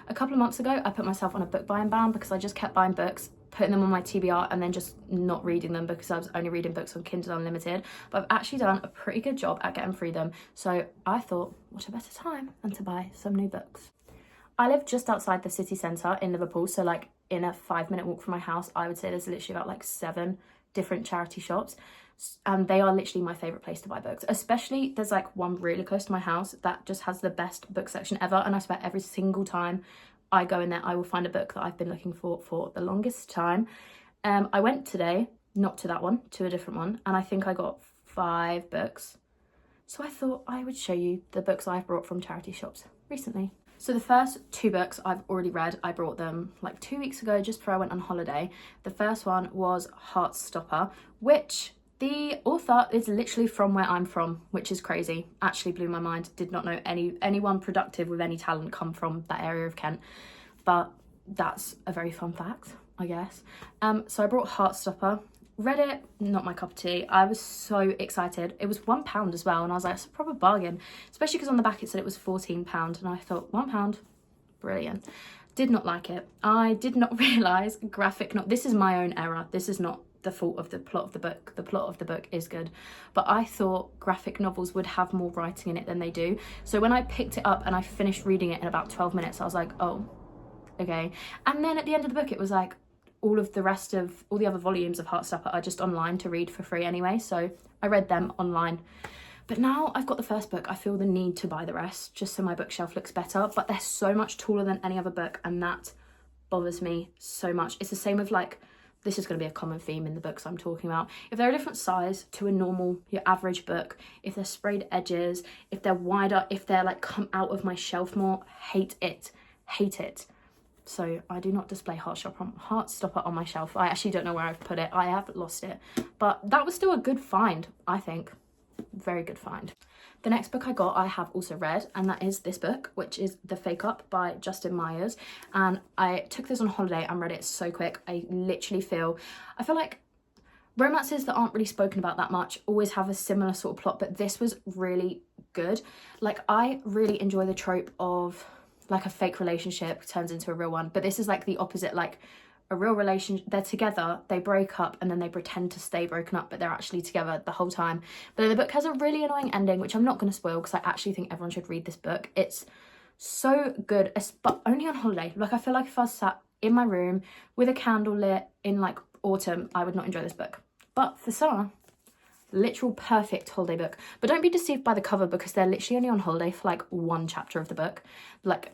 A couple of months ago, I put myself on a book buying ban because I just kept buying books, putting them on my TBR and then just not reading them because I was only reading books on Kindle Unlimited. But I've actually done a pretty good job at getting through them. So I thought, what a better time than to buy some new books. I live just outside the city centre in Liverpool, so like in a 5-minute walk from my house, I would say there's literally about like 7 different charity shops, and they are literally my favourite place to buy books. Especially there's like one really close to my house that just has the best book section ever, and I swear every single time I go in there I will find a book that I've been looking for the longest time. I went today, not to that one, to a different one, and I think I got 5 books. So I thought I would show you the books I've brought from charity shops recently. So the first 2 books I've already read. I brought them like 2 weeks ago just before I went on holiday. The first one was Heartstopper, which the author is literally from where I'm from, which is crazy. Actually blew my mind. Did not know anyone productive with any talent come from that area of Kent. But that's a very fun fact, I guess. So I brought Heartstopper. Read it, not my cup of tea. I was so excited. It was £1 as well, and I was like, it's a proper bargain, especially because on the back it said it was £14, and I thought, £1, brilliant. Did not like it. I did not realise this is my own error. This is not the fault of the plot of the book. The plot of the book is good, but I thought graphic novels would have more writing in it than they do. So when I picked it up and I finished reading it in about 12 minutes, I was like, oh, okay. And then at the end of the book, it was like, all the other volumes of Heartstopper are just online to read for free anyway, so I read them online. But now I've got the first book, I feel the need to buy the rest just so my bookshelf looks better, but they're so much taller than any other book, and that bothers me so much. It's the same with like, this is going to be a common theme in the books I'm talking about. If they're a different size to a normal, your average book, if they're sprayed edges, if they're wider, if they're like come out of my shelf more, hate it. So I do not display Heartstopper on my shelf. I actually don't know where I've put it. I have lost it. But that was still a good find, I think. Very good find. The next book I got, I have also read, and that is this book, which is The Fake Up by Justin Myers. And I took this on holiday and read it so quick. I feel like romances that aren't really spoken about that much always have a similar sort of plot, but this was really good. Like, I really enjoy the trope of like a fake relationship turns into a real one, but this is like the opposite. Like a real relationship, they're together, they break up, and then they pretend to stay broken up, but they're actually together the whole time. But the book has a really annoying ending, which I'm not going to spoil because I actually think everyone should read this book. It's so good, but only on holiday. Like, I feel like if I was sat in my room with a candle lit in like autumn, I would not enjoy this book. But for summer, literal perfect holiday book. But don't be deceived by the cover because they're literally only on holiday for like 1 chapter of the book. Like,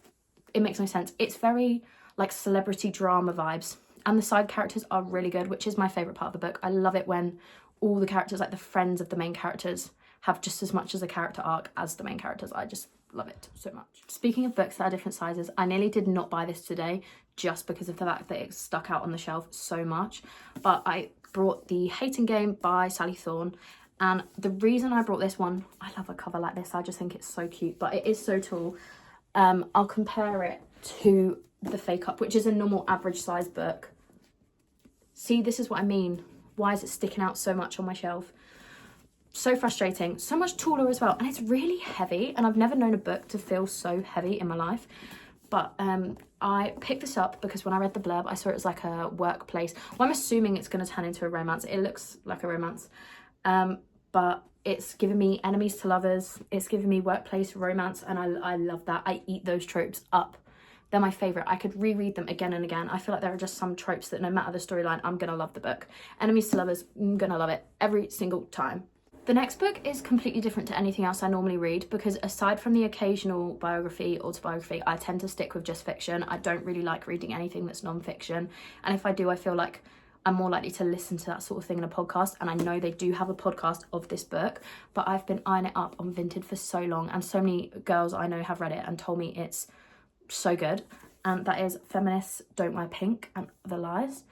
it makes no sense. It's very like celebrity drama vibes, and the side characters are really good, which is my favourite part of the book. I love it when all the characters, like the friends of the main characters, have just as much as a character arc as the main characters. I just love it so much. Speaking of books that are different sizes, I nearly did not buy this today just because of the fact that it stuck out on the shelf so much, but I brought The Hating Game by Sally Thorne. And the reason I brought this one, I love a cover like this, I just think it's so cute, but it is so tall. I'll compare it to The Fake Up, which is a normal average size book. See, this is what I mean. Why is it sticking out so much on my shelf? So frustrating. So much taller as well, and it's really heavy, and I've never known a book to feel so heavy in my life. But I picked this up because when I read the blurb, I saw it was like a workplace. Well, I'm assuming it's going to turn into a romance. It looks like a romance. But it's given me enemies to lovers. It's given me workplace romance, and I love that. I eat those tropes up. They're my favourite. I could reread them again and again. I feel like there are just some tropes that no matter the storyline, I'm going to love the book. Enemies to lovers, I'm going to love it every single time. The next book is completely different to anything else I normally read because aside from the occasional biography, autobiography, I tend to stick with just fiction. I don't really like reading anything that's non-fiction. And if I do, I feel like I'm more likely to listen to that sort of thing in a podcast. And I know they do have a podcast of this book, but I've been eyeing it up on Vinted for so long. And so many girls I know have read it and told me it's so good. And that is Feminists Don't Wear Pink and Other Lies.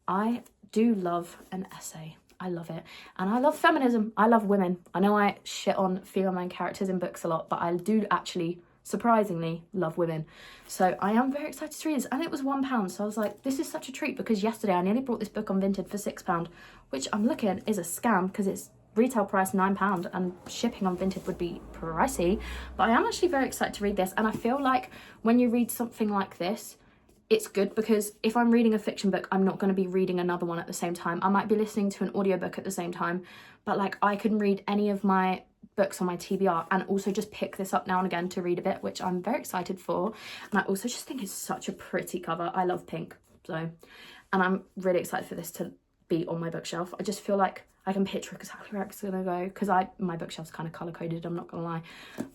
I do love an essay. I love it. And I love feminism. I love women. I know I shit on female main characters in books a lot, but I do actually, surprisingly, love women. So I am very excited to read this. And it was £1. So I was like, this is such a treat because yesterday I nearly bought this book on Vinted for £6, which I'm looking is a scam because it's retail price £9, and shipping on Vinted would be pricey. But I am actually very excited to read this, and I feel like when you read something like this, it's good because if I'm reading a fiction book, I'm not going to be reading another one at the same time. I might be listening to an audiobook at the same time, but like I can read any of my books on my TBR and also just pick this up now and again to read a bit, which I'm very excited for. And I also just think it's such a pretty cover. I love pink, so, and I'm really excited for this to be on my bookshelf. I just feel like I can picture exactly where it's gonna go because my bookshelf's kind of color coded, I'm not gonna lie.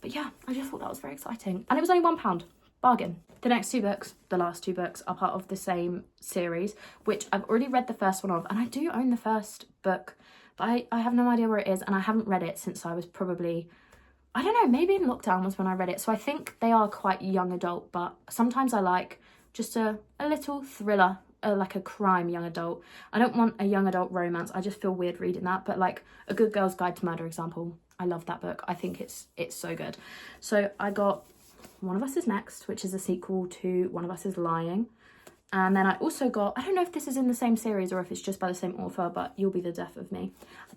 But yeah, I just thought that was very exciting, and it was only £1. Bargain. The next two books, the last two books, are part of the same series, which I've already read the first one of, and I do own the first book, but I have no idea where it is, and I haven't read it since I was probably, I don't know, maybe in lockdown was when I read it. So I think they are quite young adult, but sometimes I like just a little thriller, like a crime young adult. I don't want a young adult romance. I just feel weird reading that, but like A Good Girl's Guide to Murder example, I love that book. I think it's so good. So I got One of Us Is Next, which is a sequel to One of Us Is Lying. And then I also got, I don't know if this is in the same series or if it's just by the same author, but You'll Be the Death of Me.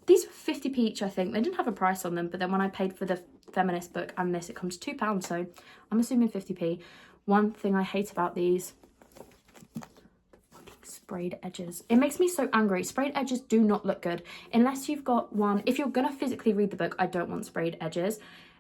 These were 50p each, I think. They didn't have a price on them, but then when I paid for the feminist book and this, it comes to £2, so I'm assuming 50p. One thing I hate about these, sprayed edges. It makes me so angry. Sprayed edges do not look good unless you've got one. If you're gonna physically read the book, I don't want sprayed edges.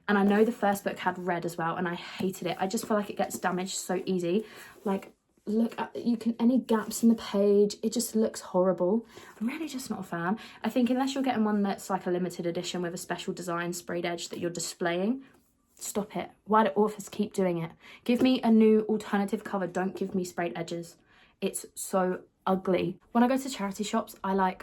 And I know the first book had red as well, and I hated it. I just feel like it gets damaged so easy. Like, look at, any gaps in the page, it just looks horrible. I'm really just not a fan. I think unless you're getting one that's like a limited edition with a special design sprayed edge that you're displaying, stop it. Why do authors keep doing it? Give me a new alternative cover. Don't give me sprayed edges. It's so ugly. When I go to charity shops, I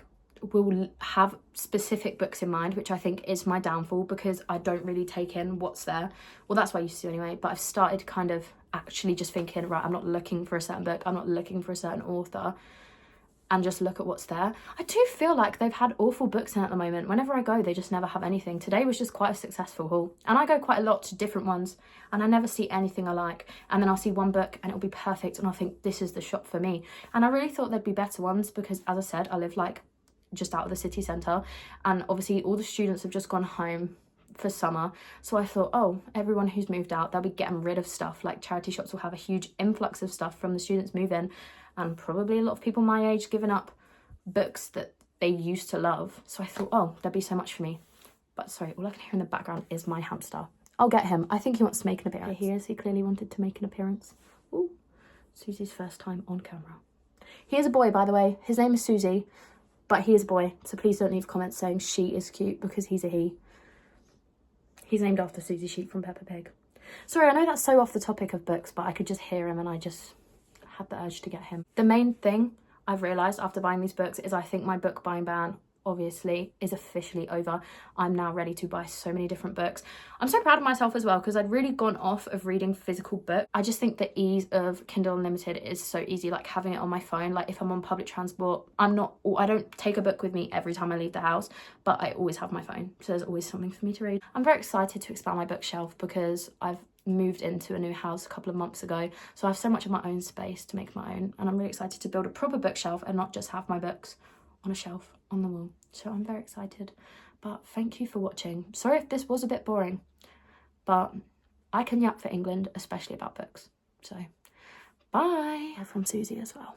will have specific books in mind, which I think is my downfall because I don't really take in what's there. Well, that's what I used to anyway, but I've started kind of actually just thinking, right, I'm not looking for a certain book, I'm not looking for a certain author, and just look at what's there. I do feel like they've had awful books in at the moment. Whenever I go, they just never have anything. Today was just quite a successful haul, and I go quite a lot to different ones, and I never see anything I like. And then I'll see one book and it'll be perfect, and I'll think this is the shop for me. And I really thought there'd be better ones because, as I said, I live like just out of the city centre, and obviously all the students have just gone home for summer, so I thought, oh, everyone who's moved out, they'll be getting rid of stuff. Like, charity shops will have a huge influx of stuff from the students moving, and probably a lot of people my age giving up books that they used to love. So I thought, oh, there'd be so much for me. But sorry, all I can hear in the background is my hamster. I'll get him. I think he wants to make an appearance. Here he is. He clearly wanted to make an appearance. Ooh, Susie's first time on camera. He is a boy, by the way. His name is Susie, but he is a boy, so please don't leave comments saying she is cute, because he's a he. He's named after Susie Sheep from Peppa Pig. Sorry, I know that's so off the topic of books, but I could just hear him and I just had the urge to get him. The main thing I've realised after buying these books is I think my book buying ban obviously is officially over. I'm now ready to buy so many different books. I'm so proud of myself as well because I'd really gone off of reading physical books. I just think the ease of Kindle Unlimited is so easy, like having it on my phone. Like if I'm on public transport, I don't take a book with me every time I leave the house, but I always have my phone, so there's always something for me to read. I'm very excited to expand my bookshelf because I've moved into a new house a couple of months ago, so I have so much of my own space to make my own, and I'm really excited to build a proper bookshelf and not just have my books on a shelf on the wall. So I'm very excited. But thank you for watching. Sorry if this was a bit boring, but I can yap for England, especially about books. So bye. From Susie as well.